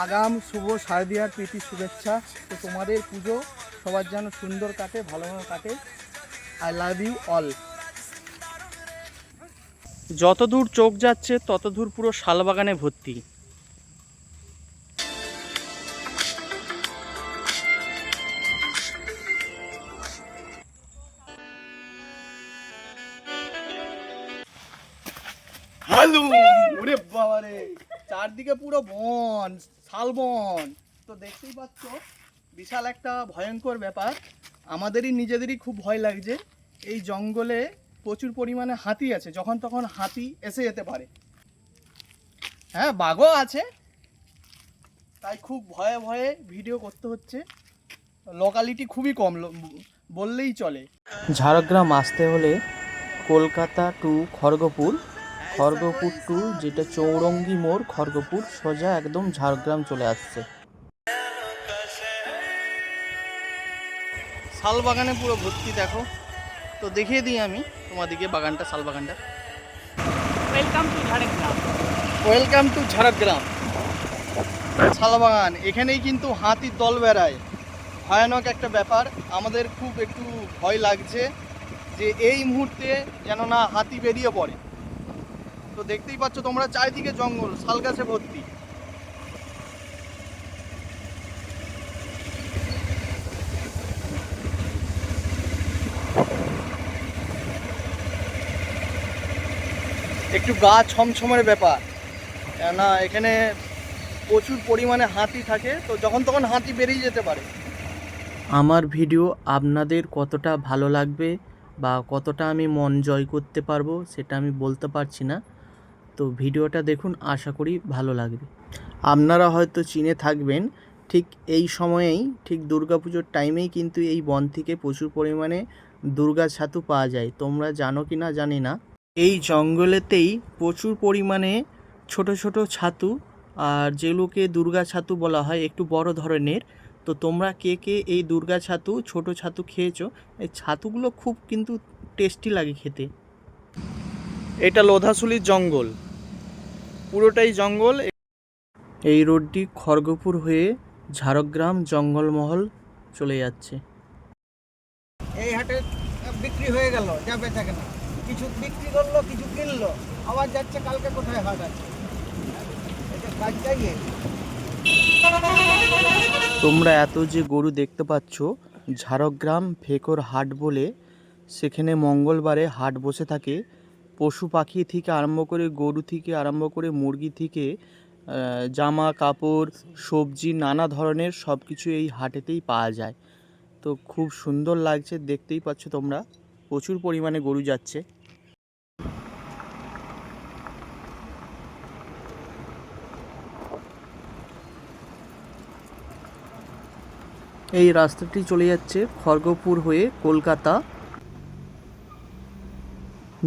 আগাম শুভ শারদীয়ার প্রীতি শুভেচ্ছা। তো তোমাদের পুজো সবার যেন সুন্দর কাটে, ভালোভাবে কাটে। I love you all. যত দূর চোখ যাচ্ছে তত দূর পুরো শালবাগানে ভর্তি। হ্যালো, ওরে বাবারে, চারদিকে পুরো বন, শালবন। তো দেখতেই পাচ্ছ বিশাল একটা ভয়ঙ্কর ব্যাপার। আমাদেরই নিজেদেরই খুব ভয় লাগছে। এই জঙ্গলে প্রচুর পরিমাণে হাতি আছে, যখন তখন হাতি এসে যেতে পারে। হ্যাঁ, বাঘও আছে, তাই খুব ভয়ে ভয়ে ভিডিও করতে হচ্ছে। লোকালিটি খুবই কম বললেই চলে। ঝাড়গ্রাম আসতে হলে কলকাতা টু খড়গপুর, খড়গপুর টু যেটা চৌরঙ্গি মোড়, খড়গপুর সোজা একদম ঝাড়গ্রাম চলে আসছে। শাল বাগানে পুরো ভর্তি দেখো। তো দেখিয়ে দিই আমি তোমাদেরকে বাগানটা, শাল বাগানটা। Welcome to Jhargram, welcome to Jhargram শাল বাগান। এখানেই কিন্তু হাতির দল বেড়ায়, ভয়ানক একটা ব্যাপার। আমাদের খুব একটু ভয় লাগছে যে এই মুহূর্তে যেন না হাতি বেরিয়ে পড়ে। তো দেখতেই পাচ্ছ তোমরা, চারিদিকে জঙ্গল, শাল গাছে ভর্তি। একটু গা ছমছমের ব্যাপার, কেননা এখানে প্রচুর পরিমাণে হাতি থাকে, তো যখন তখন হাতি বেরিয়ে যেতে পারে। আমার ভিডিও আপনাদের কতটা ভালো লাগবে বা কতটা আমি মন জয় করতে পারবো সেটা আমি বলতে পারছি না। তো ভিডিওটা দেখুন, আশা করি ভালো লাগবে। আপনারা হয়তো চিনে থাকবেন, ঠিক এই সময়েই, ঠিক দুর্গাপুজোর টাইমেই কিন্তু এই বন থেকে প্রচুর পরিমাণে দুর্গা ছাতু পাওয়া যায়। তোমরা জানো কি না জানি না। এই জঙ্গলেতেই প্রচুর পরিমাণে ছোট ছোট ছাতু, আর যেগুলোকে দুর্গা ছাতু বলা হয়, একটু বড় ধরনের। তো তোমরা কে কে এই দুর্গা ছাতু, ছোট ছাতু খেয়েছো? এই ছাতুগুলো খুব কিন্তু টেস্টি লাগে খেতে। এটা লোধাশুলির জঙ্গল, পুরোটাই জঙ্গল। এই রোডটি খড়গপুর হয়ে ঝাড়গ্রাম জঙ্গলমহল চলে যাচ্ছে। এই হাটে বিক্রি হয়ে গেল, যা বেচা কেনা, কিছু বিক্রি করলো, কিছু কিনলো, আবার যাচ্ছে কালকে কোথায় হাট আছে। এটা কাজ চাইয়ে। তোমরা এত যে গরু দেখতে পাচ্ছ, ঝাড়গ্রাম ফেকর হাট বলে, সেখানে মঙ্গলবারে হাট বসে থাকে। পশু পাখি থেকে আরম্ভ করে, গরু থেকে আরম্ভ করে, মুরগি থেকে জামা কাপড়, সবজি, নানা ধরনের সব কিছু এই হাটেতেই পাওয়া যায়। তো খুব সুন্দর লাগছে, দেখতেই পাচ্ছ তোমরা, প্রচুর পরিমাণে গরু যাচ্ছে। এই রাস্তাটি চলে যাচ্ছে খড়গপুর হয়ে কলকাতা।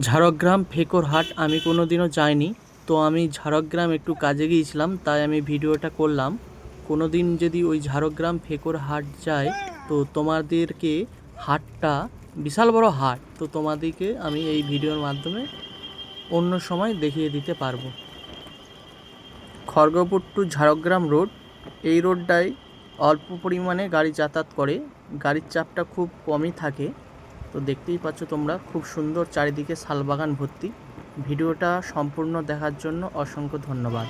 ঝাড়গ্রাম ফেকর হাট আমি কোনো দিনও যাইনি, তো আমি ঝাড়গ্রাম একটু কাজে গিয়েছিলাম, তাই আমি ভিডিওটা করলাম। কোনো দিন যদি ওই ঝাড়গ্রাম ফেকর হাট যায়, তো তোমাদেরকে, হাটটা বিশাল বড় হাট, তো তোমাদেরকে আমি এই ভিডিওর মাধ্যমে অন্য সময় দেখিয়ে দিতে পারবো। খড়গপুর টু ঝাড়গ্রাম রোড, এই রোডটায় অল্প পরিমাণে গাড়ি যাতায়াত করে, গাড়ির চাপটা খুব কমই থাকে। তো দেখতেই পাচ্ছ তোমরা, খুব সুন্দর চারিদিকে শালবাগান ভর্তি। ভিডিওটা সম্পূর্ণ দেখার জন্য অসংখ্য ধন্যবাদ।